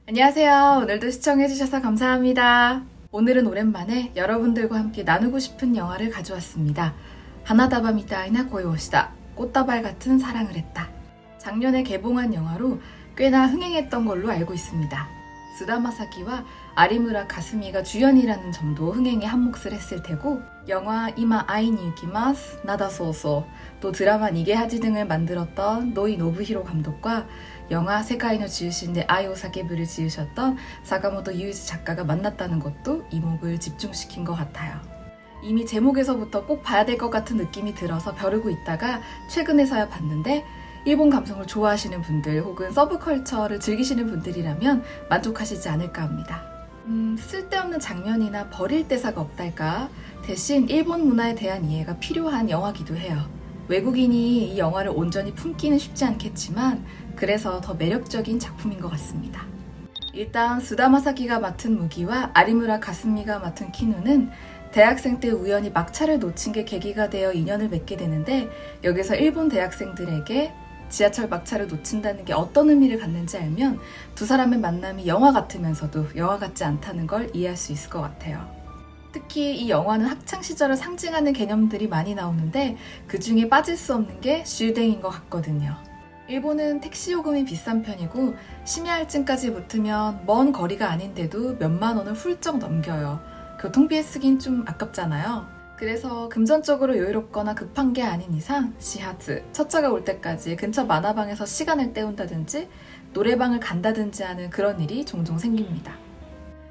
안녕하세요. 오늘도 시청해주셔서 감사합니다. 오늘은 오랜만에 여러분들과 함께 나누고 싶은 영화를 가져왔습니다. 하나다바 미타이나 고요시다. 꽃다발 같은 사랑을 했다. 작년에 개봉한 영화로 꽤나 흥행했던 걸로 알고 있습니다. 스다마사키와 아리무라 가스미가 주연이라는 점도 흥행에 한몫을 했을 테고, 영화 이마 아이니 유키마스, 나다소소, 또 드라마 니게하지 등을 만들었던 노이 노부히로 감독과 영화 세카이노 지으신데 아이오사케부를 지으셨던 사카모토 유이지 작가가 만났다는 것도 이목을 집중시킨 것 같아요. 이미 제목에서부터 꼭 봐야 될 것 같은 느낌이 들어서 벼르고 있다가 최근에서야 봤는데, 일본 감성을 좋아하시는 분들 혹은 서브컬처를 즐기시는 분들이라면 만족하시지 않을까 합니다. 쓸데없는 장면이나 버릴 대사가 없달까? 대신 일본 문화에 대한 이해가 필요한 영화기도 해요. 외국인이 이 영화를 온전히 품기는 쉽지 않겠지만 그래서 더 매력적인 작품인 것 같습니다. 일단 수다마사키가 맡은 무기와 아리무라 가스미가 맡은 키누는 대학생 때 우연히 막차를 놓친 게 계기가 되어 인연을 맺게 되는데, 여기서 일본 대학생들에게 지하철 막차를 놓친다는 게 어떤 의미를 갖는지 알면 두 사람의 만남이 영화 같으면서도 영화 같지 않다는 걸 이해할 수 있을 것 같아요. 특히 이 영화는 학창시절을 상징하는 개념들이 많이 나오는데 그 중에 빠질 수 없는 게 슈댕인 것 같거든요. 일본은 택시 요금이 비싼 편이고 심야할증까지 붙으면 먼 거리가 아닌데도 몇만 원을 훌쩍 넘겨요. 교통비에 쓰긴 좀 아깝잖아요. 그래서 금전적으로 여유롭거나 급한 게 아닌 이상 시하츠, 첫 차가 올 때까지 근처 만화방에서 시간을 때운다든지 노래방을 간다든지 하는 그런 일이 종종 생깁니다.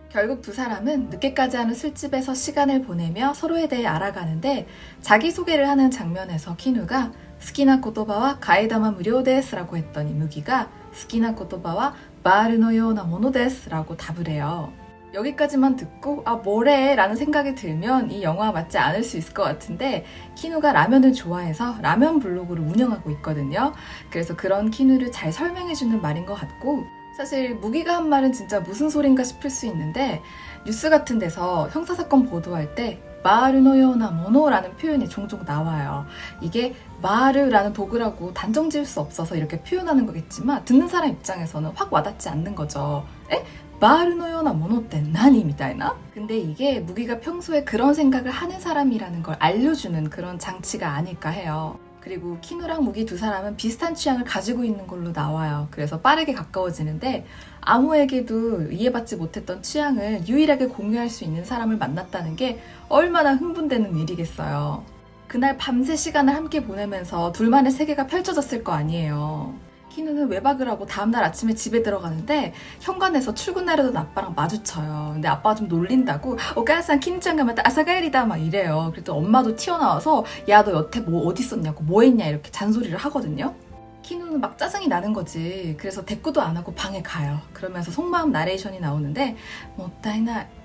결국 두 사람은 늦게까지 하는 술집에서 시간을 보내며 서로에 대해 알아가는데, 자기소개를 하는 장면에서 키누가 스키나 코토바와 가에다마 무료 데스라고 했더니 무기가 스키나 코토바와 마르노 요나 모노 데스라고 답을 해요. 여기까지만 듣고 뭐래? 라는 생각이 들면 이 영화 맞지 않을 수 있을 것 같은데, 키누가 라면을 좋아해서 라면 블로그를 운영하고 있거든요. 그래서 그런 키누를 잘 설명해주는 말인 것 같고, 사실 무기가 한 말은 진짜 무슨 소린가 싶을 수 있는데, 뉴스 같은 데서 형사사건 보도할 때 마르노 요나 모노라는 표현이 종종 나와요. 이게 마르라는 도구라고 단정 지을 수 없어서 이렇게 표현하는 거겠지만 듣는 사람 입장에서는 확 와닿지 않는 거죠. 에? 마르노 요나 모노 때 나니? 미타이나? 근데 이게 무기가 평소에 그런 생각을 하는 사람이라는 걸 알려주는 그런 장치가 아닐까 해요. 그리고 키누랑 무기 두 사람은 비슷한 취향을 가지고 있는 걸로 나와요. 그래서 빠르게 가까워지는데, 아무에게도 이해받지 못했던 취향을 유일하게 공유할 수 있는 사람을 만났다는 게 얼마나 흥분되는 일이겠어요. 그날 밤새 시간을 함께 보내면서 둘만의 세계가 펼쳐졌을 거 아니에요. 키누는 외박을 하고 다음날 아침에 집에 들어가는데 현관에서 출근 날에도 아빠랑 마주쳐요. 근데 아빠가 좀 놀린다고 오가야산 키누짱가 맞다 아사가에리다 막 이래요. 그래도 엄마도 튀어나와서 야 너 여태 뭐 어디 있었냐고 뭐 했냐 이렇게 잔소리를 하거든요. 키누는 막 짜증이 나는 거지. 그래서 대꾸도 안 하고 방에 가요. 그러면서 속마음 나레이션이 나오는데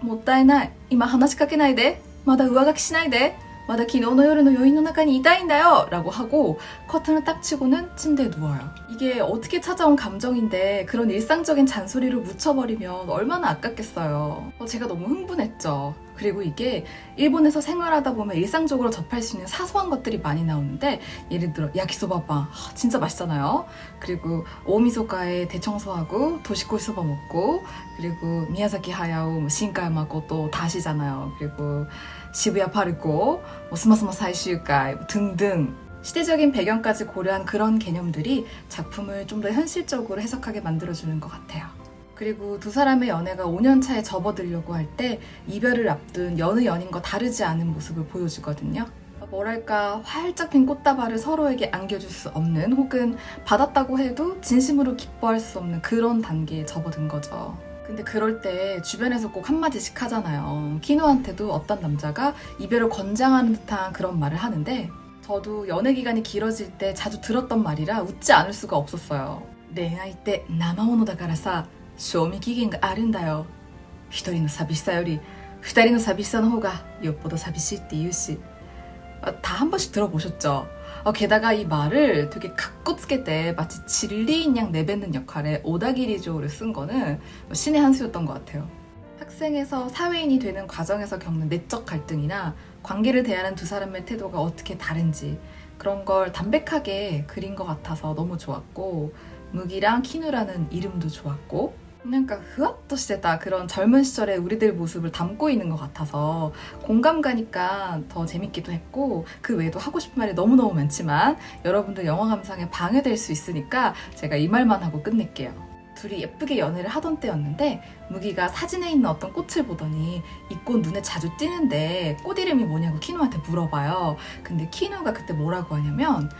모tta이나이 이마 하나시카케나이데 마다 우아가키 시나이데 마다 기노노 요르노 요인 나카니 이다인다요 라고 하고 커튼을 딱 치고는 침대에 누워요. 이게 어떻게 찾아온 감정인데 그런 일상적인 잔소리로 묻혀버리면 얼마나 아깝겠어요. 제가 너무 흥분했죠. 그리고 이게 일본에서 생활하다 보면 일상적으로 접할 수 있는 사소한 것들이 많이 나오는데, 예를 들어 야키소바빵 진짜 맛있잖아요. 그리고 오미소카에 대청소하고 도시골 소바 먹고, 그리고 미야자키 하야오 신카야마 것도 다시잖아요. 그리고 시부야 파르코, 스마스마 사이슈가이 등등 시대적인 배경까지 고려한 그런 개념들이 작품을 좀 더 현실적으로 해석하게 만들어주는 것 같아요. 그리고 두 사람의 연애가 5년 차에 접어들려고 할 때 이별을 앞둔 여느 연인과 다르지 않은 모습을 보여주거든요. 뭐랄까 활짝 핀 꽃다발을 서로에게 안겨줄 수 없는, 혹은 받았다고 해도 진심으로 기뻐할 수 없는 그런 단계에 접어든 거죠. 근데 그럴 때 주변에서 꼭 한마디씩 하잖아요. 키누한테도 어떤 남자가 이별을 권장하는 듯한 그런 말을 하는데, 저도 연애 기간이 길어질 때 자주 들었던 말이라 웃지 않을 수가 없었어요. 恋愛って生ものだからさ、賞味期限があるんだよ。一人の寂しさより二人の寂しさの方がよっぽど寂しいって言うし. 다 한 번씩 들어보셨죠? 게다가 이 말을 되게 각고츠게때 마치 진리인 양 내뱉는 역할에 오다기리조를 쓴 거는 신의 한 수였던 것 같아요. 학생에서 사회인이 되는 과정에서 겪는 내적 갈등이나 관계를 대하는 두 사람의 태도가 어떻게 다른지, 그런 걸 담백하게 그린 것 같아서 너무 좋았고, 무기랑 키누라는 이름도 좋았고, 그러니까 흐엇도 시대다 그런 젊은 시절의 우리들 모습을 담고 있는 것 같아서 공감 가니까 더 재밌기도 했고, 그 외에도 하고 싶은 말이 너무너무 많지만 여러분들 영화 감상에 방해될 수 있으니까 제가 이 말만 하고 끝낼게요. 둘이 예쁘게 연애를 하던 때였는데 무기가 사진에 있는 어떤 꽃을 보더니 이 꽃 눈에 자주 띄는데 꽃 이름이 뭐냐고 키누한테 물어봐요. 근데 키누가 그때 뭐라고 하냐면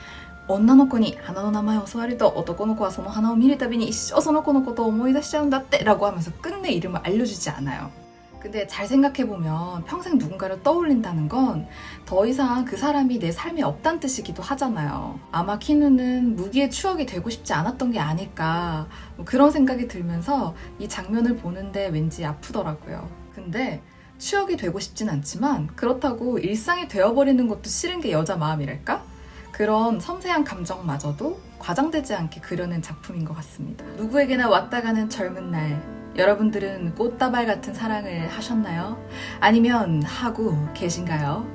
女の子に花の名前を教わると男の子はその花を見るたびに一生その子のことを思い出しちゃうんだって라고 하면서 끝내 이름을 알려주지 않아요. 근데 잘 생각해보면 평생 누군가를 떠올린다는 건 더 이상 그 사람이 내 삶에 없단 뜻이기도 하잖아요. 아마 키누는 무기의 추억이 되고 싶지 않았던 게 아닐까 그런 생각이 들면서 이 장면을 보는데 왠지 아프더라고요. 근데 추억이 되고 싶진 않지만 그렇다고 일상이 되어버리는 것도 싫은 게 여자 마음이랄까? 그런 섬세한 감정마저도 과장되지 않게 그려낸 작품인 것 같습니다. 누구에게나 왔다 가는 젊은 날, 여러분들은 꽃다발 같은 사랑을 하셨나요? 아니면 하고 계신가요?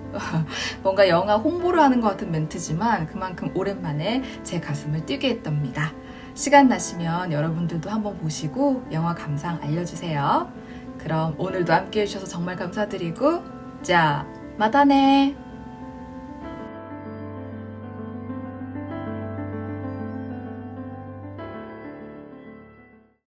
뭔가 영화 홍보를 하는 것 같은 멘트지만 그만큼 오랜만에 제 가슴을 뛰게 했답니다. 시간 나시면 여러분들도 한번 보시고 영화 감상 알려주세요. 그럼 오늘도 함께 해주셔서 정말 감사드리고, 자, 마다네!